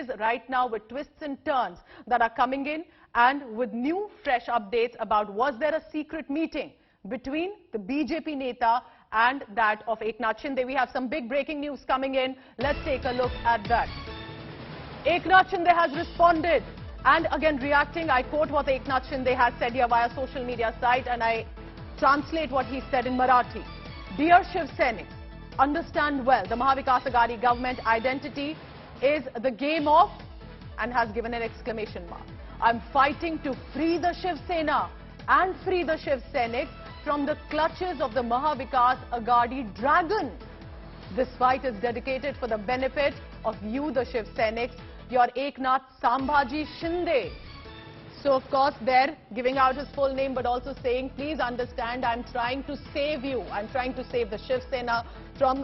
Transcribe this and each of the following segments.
crises right now with twists and turns that are coming in, and with new fresh updates about was there a secret meeting between the BJP Neta and that of Eknath Shinde. We have some big breaking news coming in. Let's take a look at that. Eknath Shinde has responded, and again reacting. I quote what Eknath Shinde has said here via social media site, and I translate what he said in Marathi. Dear Shiv Sena, understand well, the Maha Vikas Aghadi government identity is the game of, and has given an exclamation mark. I'm fighting to free the Shiv Sena and free the Shiv Senics from the clutches of the Maha Vikas Aghadi dragon. This fight is dedicated for the benefit of you, the Shiv Senics, your Eknath Shinde. So, of course, they're giving out his full name, but also saying, please understand, I'm trying to save you. I'm trying to save the Shiv Sena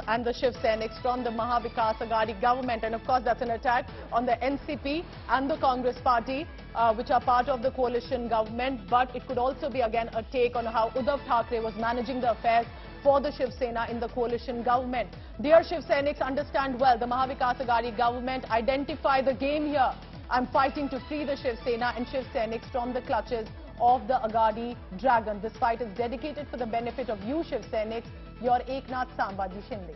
and the Shiv Senics from the Maha Vikas Aghadi government. And, of course, that's an attack on the NCP and the Congress party, which are part of the coalition government. But it could also be, again, a take on how Uddhav Thackeray was managing the affairs for the Shiv Sena in the coalition government. Dear Shiv Senics, understand well, the Maha Vikas Aghadi government, identify the game here. I'm fighting to free the Shiv Sena and Shiv Senics from the clutches of the Aghadi dragon. This fight is dedicated for the benefit of you, Shiv Senics, your Eknath Shinde.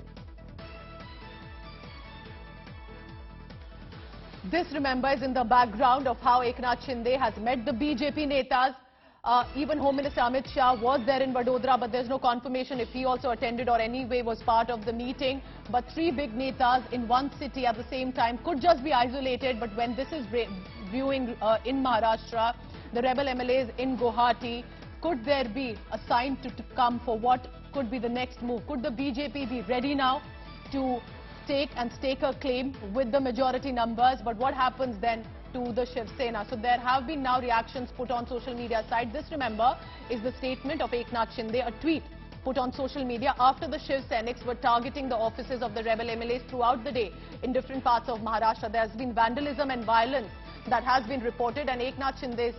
This, remember, is in the background of how Eknath Shinde has met the BJP Netas. Even Home Minister Amit Shah was there in Vadodara, but there's no confirmation if he also attended or anyway was part of the meeting. But three big netas in one city at the same time could just be isolated. But when this is viewing in Maharashtra, the rebel MLAs in Guwahati, could there be a sign to come for what could be the next move? Could the BJP be ready now to stake a claim with the majority numbers? But what happens then to the Shiv Sena? So there have been now reactions put on social media side. This, remember, is the statement of Eknath Shinde, a tweet put on social media after the Shiv Senics were targeting the offices of the rebel MLAs throughout the day in different parts of Maharashtra. There has been vandalism and violence that has been reported, and Eknath Shinde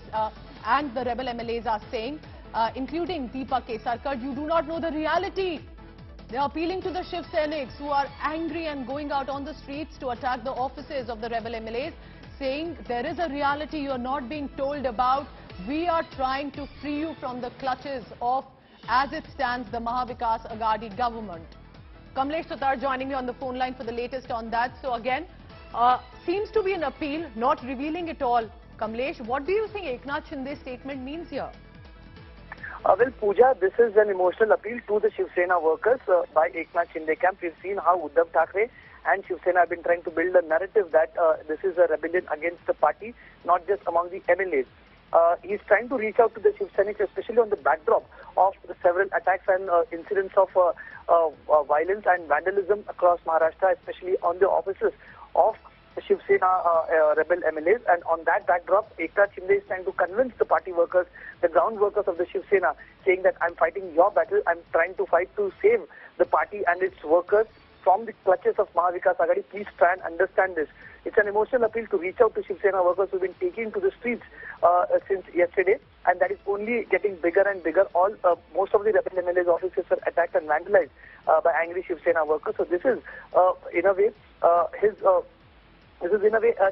and the rebel MLAs are saying, including Deepak Kesarkar, you do not know the reality. They are appealing to the Shiv Senics who are angry and going out on the streets to attack the offices of the rebel MLAs, saying there is a reality you are not being told about. We are trying to free you from the clutches of, as it stands, the Maha Vikas Aghadi government. Kamlesh Sutar joining me on the phone line for the latest on that. So again, seems to be an appeal, not revealing it all. Kamlesh, what do you think Eknath Shinde's statement means here? Well, Pooja, this is an emotional appeal to the Shiv Sena workers by Eknath Shinde camp. We've seen how Uddhav Thackeray and Shiv Sena have been trying to build a narrative that this is a rebellion against the party, not just among the MLAs. He's trying to reach out to the Shiv Senics, especially on the backdrop of the several attacks and incidents of violence and vandalism across Maharashtra, especially on the offices of the Shiv Sena rebel MLAs. And on that backdrop, Eknath Shinde is trying to convince the party workers, the ground workers of the Shiv Sena, saying that I'm fighting your battle, I'm trying to fight to save the party and its workers from the clutches of Maha Vikas Aghadi. Please try and understand this. It's an emotional appeal to reach out to Shiv Sena workers who've been taking to the streets since yesterday, and that is only getting bigger and bigger. Most of the rebel MLA's offices were attacked and vandalized by angry Shiv Sena workers. So this is, in a way,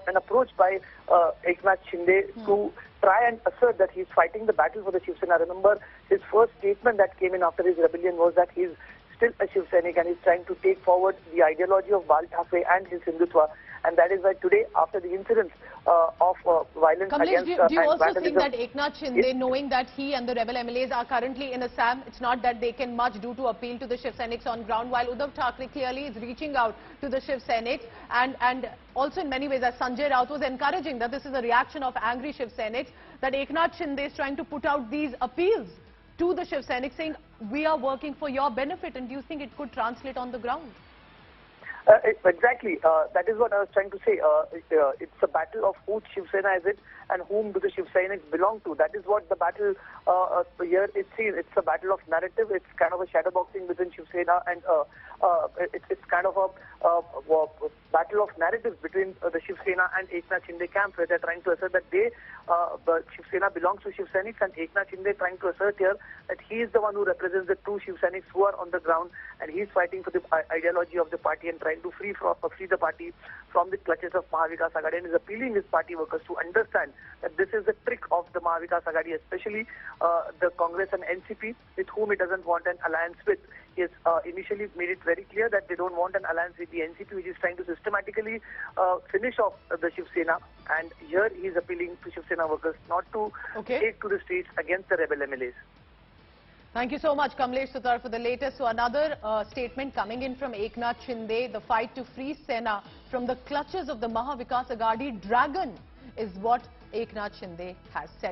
an approach by Eknath Shinde to try and assert that he's fighting the battle for the Shiv Sena. Remember, his first statement that came in after his rebellion was that he's still a Shiv Senic and he's trying to take forward the ideology of Bal Thackeray and his Hindutva. And that is why today, after the incidents of violence Kamlesh, against do you also vandalism, think that Eknath Shinde, knowing that he and the rebel MLAs are currently in Assam, it's not that they can much do to appeal to the Shiv Senics on ground, while Uddhav Thackeray clearly is reaching out to the Shiv Senics, and also in many ways, as Sanjay Raut was encouraging, that this is a reaction of angry Shiv Senics, that Eknath Shinde is trying to put out these appeals to the Shiv Senics, saying, we are working for your benefit, and do you think it could translate on the ground? Exactly. That is what I was trying to say. It's a battle of whose Shiv Sena is it and whom do the Shiv Senics belong to. That is what the battle here is seen. It's a battle of narrative. It's kind of a shadow boxing within Shiv Sena, and it's kind of a battle of narratives between the Shiv Sena and Eknath Shinde camp, where they're trying to assert that the Shiv Sena belongs to Shiv Senics, and Eknath Shinde trying to assert here that he is the one who represents the true Shiv Senics who are on the ground, and he's fighting for the ideology of the party and trying to free the party from the clutches of Maha Vikas Aghadi, and is appealing his party workers to understand that this is the trick of the Maha Vikas Aghadi, especially the Congress and NCP, with whom he doesn't want an alliance with. He has initially made it very clear that they don't want an alliance with the NCP, which is trying to systematically finish off the Shiv Sena. And here he is appealing to Shiv Sena workers not to take to the streets against the rebel MLAs. Thank you so much, Kamlesh Sutar, for the latest. So another statement coming in from Eknath Shinde, the fight to free Sena from the clutches of the Maha Vikas Aghadi dragon is what Eknath Shinde has said.